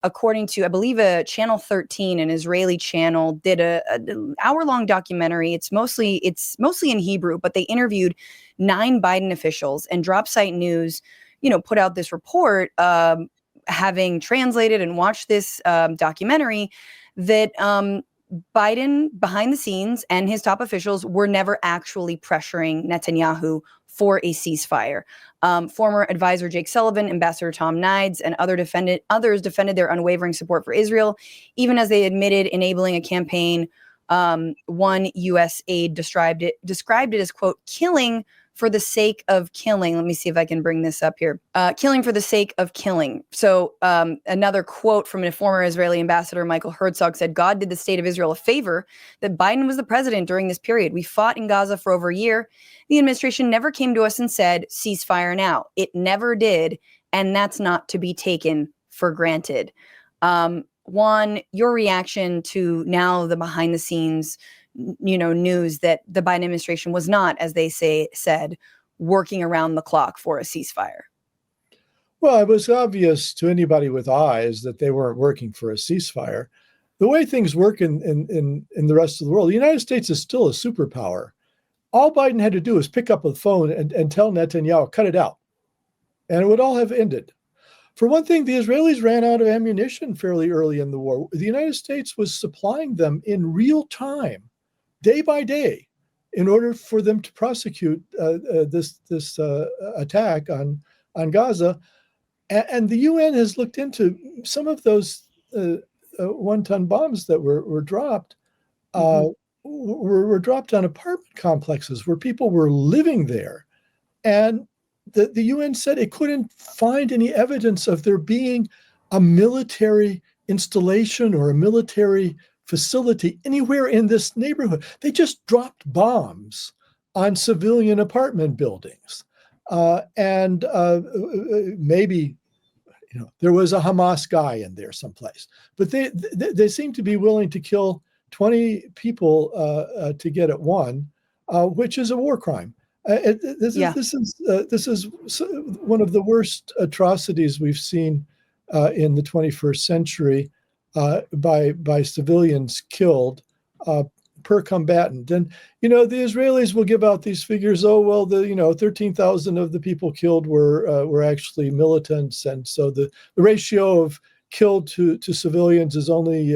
according to, I believe, a Channel 13, an Israeli channel, did an hour-long documentary. It's mostly in Hebrew, but they interviewed 9 Biden officials, and Dropsite News, put out this report, having translated and watched this documentary, that Biden, behind the scenes, and his top officials were never actually pressuring Netanyahu for a ceasefire. Former advisor Jake Sullivan, Ambassador Tom Nides, and others defended their unwavering support for Israel, even as they admitted enabling a campaign. One U.S. aide described it as, quote, killing for the sake of killing. Let me see if I can bring this up here. Killing for the sake of killing. So another quote from a former Israeli ambassador, Michael Herzog, said, God did the state of Israel a favor that Biden was the president during this period. We fought in Gaza for over a year. The administration never came to us and said, ceasefire now. It never did. And that's not to be taken for granted. Juan, your reaction to now the behind the scenes news that the Biden administration was not, as they said, working around the clock for a ceasefire? Well, it was obvious to anybody with eyes that they weren't working for a ceasefire. The way things work in the rest of the world, the United States is still a superpower. All Biden had to do was pick up the phone and tell Netanyahu, cut it out. And it would all have ended. For one thing, the Israelis ran out of ammunition fairly early in the war. The United States was supplying them in real time, day by day, in order for them to prosecute this attack on Gaza. And the UN has looked into some of those one-ton bombs that were dropped, were dropped on apartment complexes where people were living there. And the UN said it couldn't find any evidence of there being a military installation or a military facility anywhere in this neighborhood. They just dropped bombs on civilian apartment buildings. And maybe there was a Hamas guy in there someplace. But they seem to be willing to kill 20 people to get at one, which is a war crime. This is one of the worst atrocities we've seen in the 21st century by civilians killed per combatant. And the Israelis will give out these figures. Oh well, 13,000 of the people killed were actually militants, and so the ratio of killed to civilians is only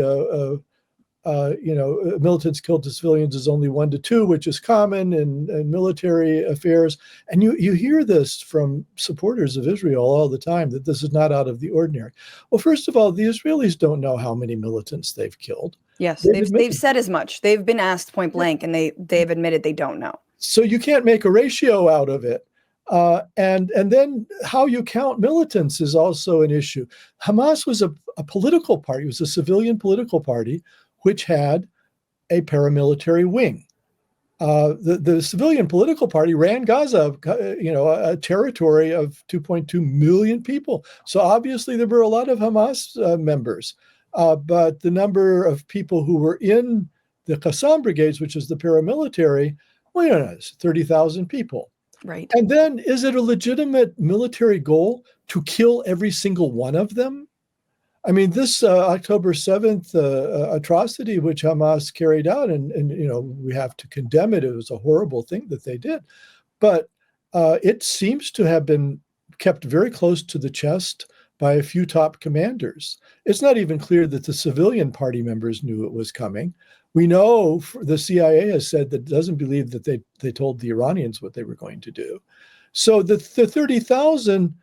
militants killed to civilians is only 1 to 2, which is common in military affairs. And you hear this from supporters of Israel all the time, that this is not out of the ordinary. Well, first of all, the Israelis don't know how many militants they've killed. Yes, they've said as much. They've been asked point blank, and they've admitted they don't know. So you can't make a ratio out of it. And then how you count militants is also an issue. Hamas was a political party. It was a civilian political party which had a paramilitary wing. The civilian political party ran Gaza, a territory of 2.2 million people. So obviously there were a lot of Hamas members, but the number of people who were in the Qassam brigades, which is the paramilitary, it's 30,000 people. Right. And then is it a legitimate military goal to kill every single one of them? I mean, this October 7th atrocity, which Hamas carried out, and we have to condemn it. It was a horrible thing that they did. But it seems to have been kept very close to the chest by a few top commanders. It's not even clear that the civilian party members knew it was coming. We know the CIA has said that it doesn't believe that they told the Iranians what they were going to do. So the 30,000,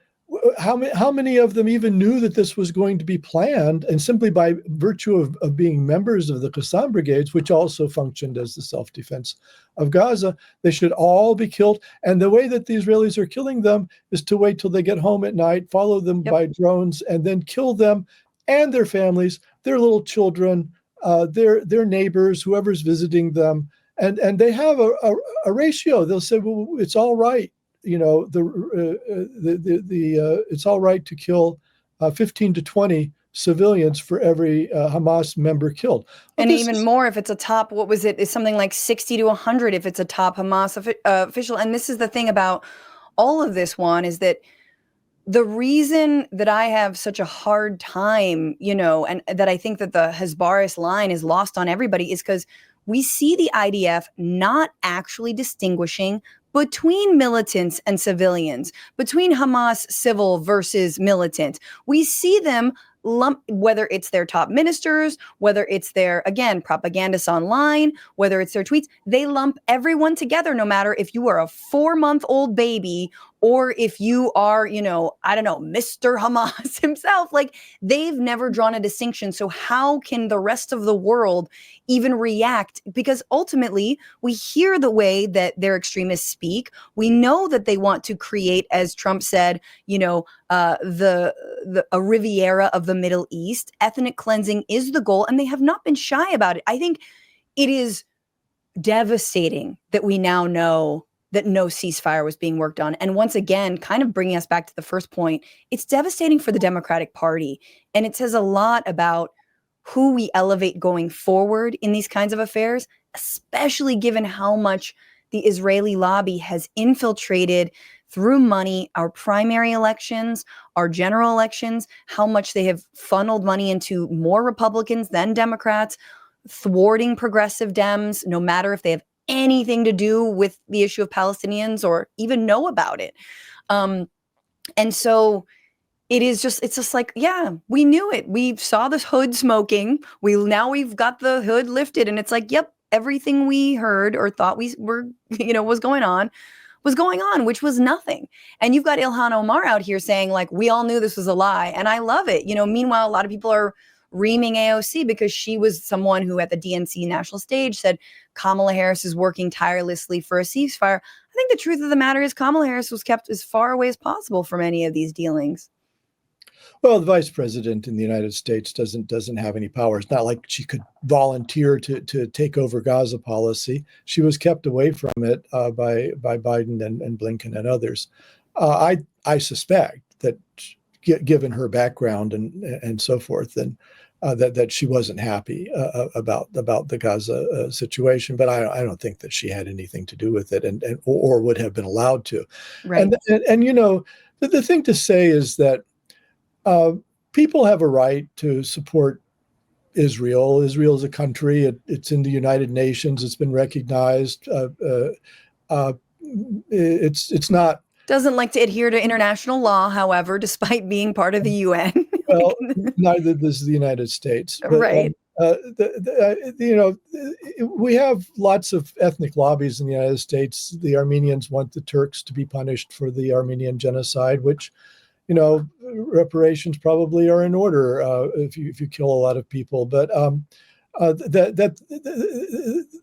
how many of them even knew that this was going to be planned? And simply by virtue of being members of the Qassam brigades, which also functioned as the self-defense of Gaza, they should all be killed. And the way that the Israelis are killing them is to wait till they get home at night, follow them by drones, and then kill them and their families, their little children, their neighbors, whoever's visiting them. And they have a ratio. They'll say, well, it's all right. It's all right to kill 15 to 20 civilians for every Hamas member killed. And even more if it's a top, what was it? It's something like 60 to 100 if it's a top Hamas official. And this is the thing about all of this, Juan, is that the reason that I have such a hard time, and that I think that the Hezbollah line is lost on everybody is because we see the IDF not actually distinguishing between militants and civilians, between Hamas civil versus militant. We see them lump, whether it's their top ministers, whether it's their, again, propagandists online, whether it's their tweets, they lump everyone together, no matter if you are a 4-month-old baby or if you are, I don't know, Mr. Hamas himself. Like, they've never drawn a distinction. So how can the rest of the world even react? Because ultimately, we hear the way that their extremists speak. We know that they want to create, as Trump said, a Riviera of the Middle East. Ethnic cleansing is the goal, and they have not been shy about it. I think it is devastating that we now know that no ceasefire was being worked on. And once again, kind of bringing us back to the first point, it's devastating for the Democratic Party. And it says a lot about who we elevate going forward in these kinds of affairs, especially given how much the Israeli lobby has infiltrated through money our primary elections, our general elections, how much they have funneled money into more Republicans than Democrats, thwarting progressive Dems, no matter if they have anything to do with the issue of Palestinians or even know about it. And so it's just like, yeah, we knew it. We saw this hood smoking. We've got the hood lifted, and it's like, yep, everything we heard or thought we were, was going on, which was nothing. And you've got Ilhan Omar out here saying, like, we all knew this was a lie. And I love it. Meanwhile, a lot of people are reaming AOC because she was someone who at the DNC national stage said Kamala Harris is working tirelessly for a ceasefire. I think the truth of the matter is Kamala Harris was kept as far away as possible from any of these dealings. Well, the vice president in the United States doesn't have any power. It's not like she could volunteer to take over Gaza policy. She was kept away from it by Biden and Blinken and others. I suspect that, given her background and so forth, and that she wasn't happy about the Gaza situation. But I don't think that she had anything to do with it, or would have been allowed to. Right. And the thing to say is that people have a right to support Israel. Israel is a country. It's in the United Nations. It's been recognized. It's not. Doesn't like to adhere to international law, however, despite being part of the UN. Well, neither does the United States. But, right. We have lots of ethnic lobbies in the United States. The Armenians want the Turks to be punished for the Armenian genocide, which, reparations probably are in order if you kill a lot of people. But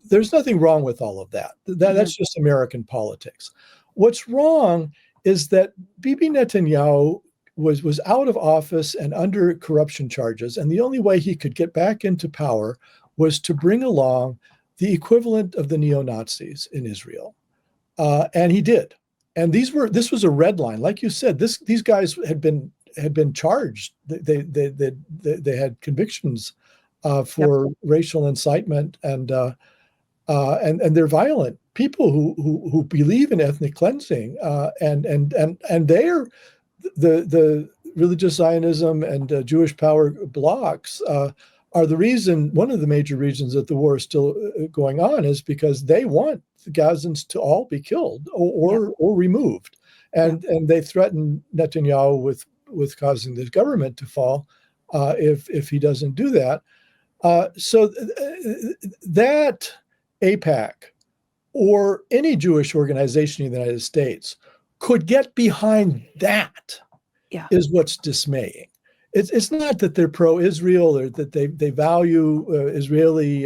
there's nothing wrong with all of that. That's just American politics. What's wrong is that Bibi Netanyahu was out of office and under corruption charges, and the only way he could get back into power was to bring along the equivalent of the neo-Nazis in Israel, and he did. And this was a red line, like you said. These guys had been charged. They had convictions for racial incitement, and they're violent people who believe in ethnic cleansing, and they're the religious Zionism and Jewish power blocks are the reason. One of the major reasons that the war is still going on is because they want the Gazans to all be killed or removed, and they threaten Netanyahu with causing the government to fall if he doesn't do that. So that AIPAC or any Jewish organization in the United States could get behind that is what's dismaying. It's not that they're pro-Israel or that they value Israeli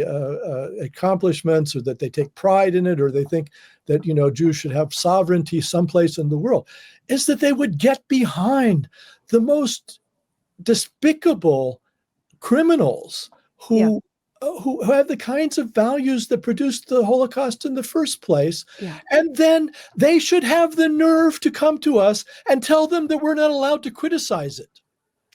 accomplishments or that they take pride in it or they think that, Jews should have sovereignty someplace in the world. It's that they would get behind the most despicable criminals who have the kinds of values that produced the Holocaust in the first place. Yeah. And then they should have the nerve to come to us and tell them that we're not allowed to criticize it.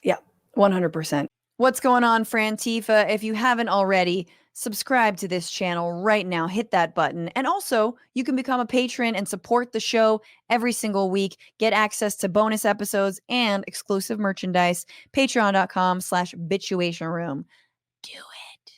Yeah, 100%. What's going on, Frantifa? If you haven't already, Subscribe to this channel right now. Hit that button. And also, you can become a patron and support the show every single week. Get access to bonus episodes and exclusive merchandise. Patreon.com/bitchuationroom. Do it.